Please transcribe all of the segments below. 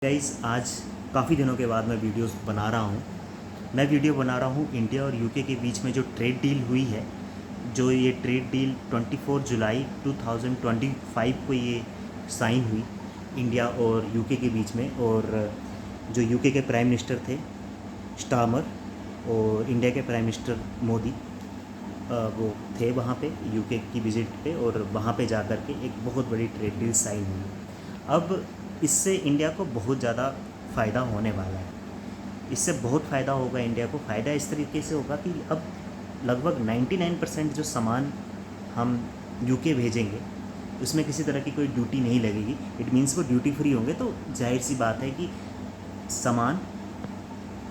Guys आज काफ़ी दिनों के बाद मैं वीडियोस बना रहा हूँ। मैं वीडियो बना रहा हूँ इंडिया और यूके के बीच में जो ट्रेड डील हुई है। जो ये ट्रेड डील 24 जुलाई 2025 को ये साइन हुई इंडिया और यूके के बीच में। और जो यूके के प्राइम मिनिस्टर थे स्टार्मर और इंडिया के प्राइम मिनिस्टर मोदी वो थे वहाँ पे यूके की विज़िट पे, और वहाँ पे जा कर के एक बहुत बड़ी ट्रेड डील साइन हुई। अब इससे इंडिया को बहुत ज़्यादा फ़ायदा होने वाला है। इससे बहुत फ़ायदा होगा इंडिया को। फ़ायदा इस तरीके से होगा कि अब लगभग 99% जो सामान हम यूके भेजेंगे उसमें किसी तरह की कोई ड्यूटी नहीं लगेगी। इट मीन्स वो ड्यूटी फ्री होंगे। तो जाहिर सी बात है कि सामान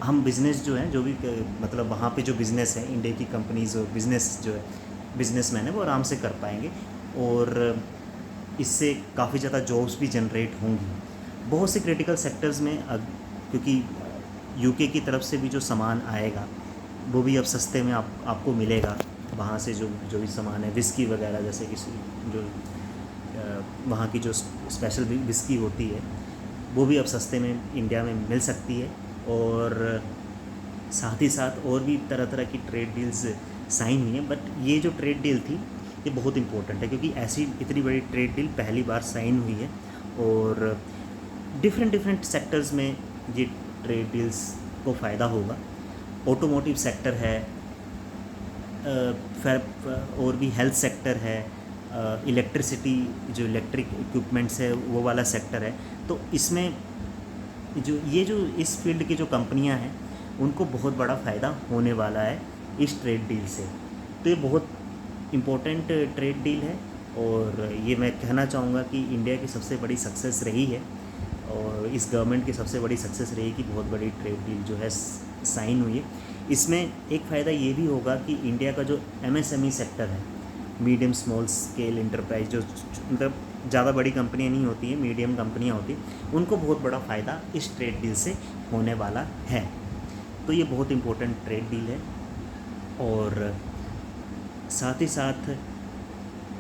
हम बिज़नेस जो है, जो भी मतलब वहाँ पे जो बिज़नेस है, इंडिया की कंपनीज़ और बिज़नेस जो है, बिज़नेसमैन है, वो आराम से कर पाएंगे। और इससे काफ़ी ज़्यादा जॉब्स भी जनरेट होंगी बहुत से क्रिटिकल सेक्टर्स में। क्योंकि यूके की तरफ से भी जो सामान आएगा वो भी अब सस्ते में आपको मिलेगा। वहाँ से जो भी सामान है, विस्की वगैरह, जैसे किसी जो वहाँ की जो स्पेशल विस्की होती है वो भी अब सस्ते में इंडिया में मिल सकती है। और साथ ही साथ और भी तरह तरह की ट्रेड डील्स साइन हुई हैं। बट ये जो ट्रेड डील थी ये बहुत इंपॉर्टेंट है, क्योंकि ऐसी इतनी बड़ी ट्रेड डील पहली बार साइन हुई है। और डिफरेंट सेक्टर्स में ये ट्रेड डील्स को फ़ायदा होगा। ऑटोमोटिव सेक्टर है, और भी हेल्थ सेक्टर है, इलेक्ट्रिसिटी जो इलेक्ट्रिक इक्विपमेंट्स है वो वाला सेक्टर है। तो इसमें जो इस फील्ड की जो कंपनियां हैं उनको बहुत बड़ा फ़ायदा होने वाला है इस ट्रेड डील से। तो ये बहुत इम्पोर्टेंट ट्रेड डील है, और ये मैं कहना चाहूँगा कि इंडिया की सबसे बड़ी सक्सेस रही है, और इस गवर्नमेंट की सबसे बड़ी सक्सेस रही कि बहुत बड़ी ट्रेड डील जो है साइन हुई है। इसमें एक फ़ायदा ये भी होगा कि इंडिया का जो MSME सेक्टर है, मीडियम स्मॉल स्केल इंटरप्राइज, जो मतलब ज़्यादा बड़ी कंपनियाँ नहीं होती हैं, मीडियम कंपनियाँ होती हैं, उनको बहुत बड़ा फ़ायदा इस ट्रेड डील से होने वाला है। तो ये बहुत इम्पोर्टेंट ट्रेड डील है। और साथ ही साथ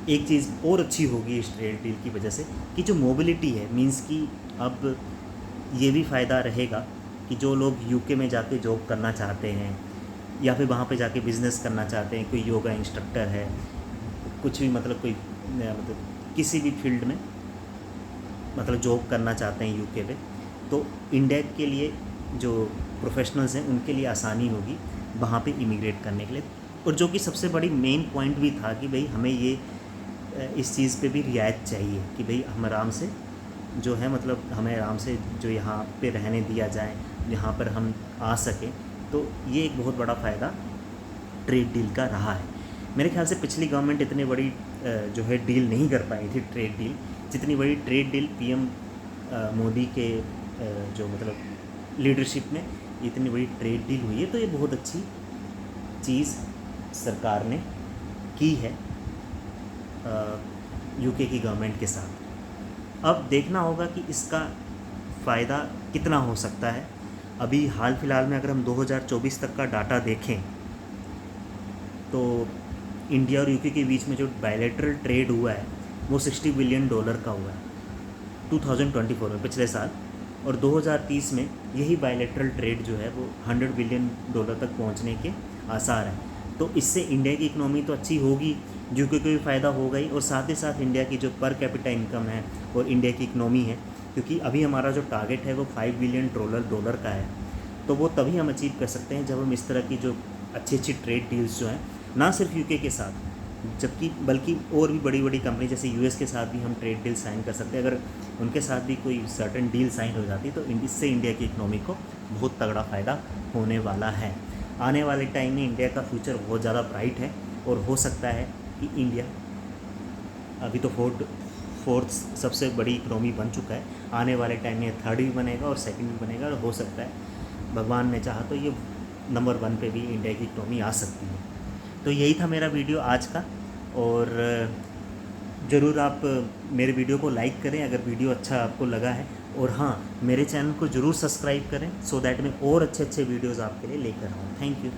एक चीज़ और अच्छी होगी इस ट्रेड डील की वजह से कि जो मोबिलिटी है, मींस कि अब ये भी फ़ायदा रहेगा कि जो लोग यूके में जाके जॉब करना चाहते हैं या फिर वहाँ पे जाके बिज़नेस करना चाहते हैं, कोई योगा इंस्ट्रक्टर है, कुछ भी मतलब कोई मतलब किसी भी फील्ड में मतलब जॉब करना चाहते हैं यूके पे, तो इंडिया के लिए जो प्रोफेशनल्स हैं उनके लिए आसानी होगी वहाँ पे इमिग्रेट करने के लिए। और जो कि सबसे बड़ी मेन पॉइंट भी था कि भाई हमें ये इस चीज़ पे भी रियायत चाहिए कि भाई हम आराम से जो है, मतलब हमें आराम से जो यहाँ पे रहने दिया जाए, यहाँ पर हम आ सकें। तो ये एक बहुत बड़ा फ़ायदा ट्रेड डील का रहा है। मेरे ख्याल से पिछली गवर्नमेंट इतनी बड़ी जो है डील नहीं कर पाई थी ट्रेड डील, जितनी बड़ी ट्रेड डील PM मोदी के जो मतलब लीडरशिप में इतनी बड़ी ट्रेड डील हुई है। तो ये बहुत अच्छी चीज़ सरकार ने की है यूके की गवर्नमेंट के साथ। अब देखना होगा कि इसका फ़ायदा कितना हो सकता है। अभी हाल फिलहाल में अगर हम 2024 तक का डाटा देखें तो इंडिया और यूके के बीच में जो बायलैटरल ट्रेड हुआ है वो $60 बिलियन का हुआ है 2024 में, पिछले साल। और 2030 में यही बायलैटरल ट्रेड जो है वो $100 बिलियन तक पहुंचने के आसार हैं। तो इससे इंडिया की इकनॉमी तो अच्छी होगी, यूके को भी फ़ायदा होगा ही, और साथ ही साथ इंडिया की जो पर कैपिटा इनकम है और इंडिया की इकनॉमी है, क्योंकि अभी हमारा जो टारगेट है वो $5 बिलियन का है। तो वो तभी हम अचीव कर सकते हैं जब हम इस तरह की जो अच्छी अच्छी ट्रेड डील्स जो हैं, ना सिर्फ यूके के साथ जबकि बल्कि और भी बड़ी बड़ी कंपनी जैसे US के साथ भी हम ट्रेड डील साइन कर सकते हैं। अगर उनके साथ भी कोई सर्टेन डील साइन हो जाती तो इससे इंडिया की इकनॉमी को बहुत तगड़ा फ़ायदा होने वाला है। आने वाले टाइम में इंडिया का फ्यूचर बहुत ज़्यादा ब्राइट है, और हो सकता है कि इंडिया अभी तो फोर्थ सबसे बड़ी इकनॉमी बन चुका है, आने वाले टाइम में थर्ड भी बनेगा और सेकंड भी बनेगा, और हो सकता है भगवान ने चाहा तो ये नंबर 1 पे भी इंडिया की इकनॉमी आ सकती है। तो यही था मेरा वीडियो आज का, और ज़रूर आप मेरे वीडियो को लाइक करें अगर वीडियो अच्छा आपको लगा है। और हाँ, मेरे चैनल को ज़रूर सब्सक्राइब करें सो दैट मैं और अच्छे अच्छे वीडियोज़ आपके लिए लेकर आऊँ। Thank you.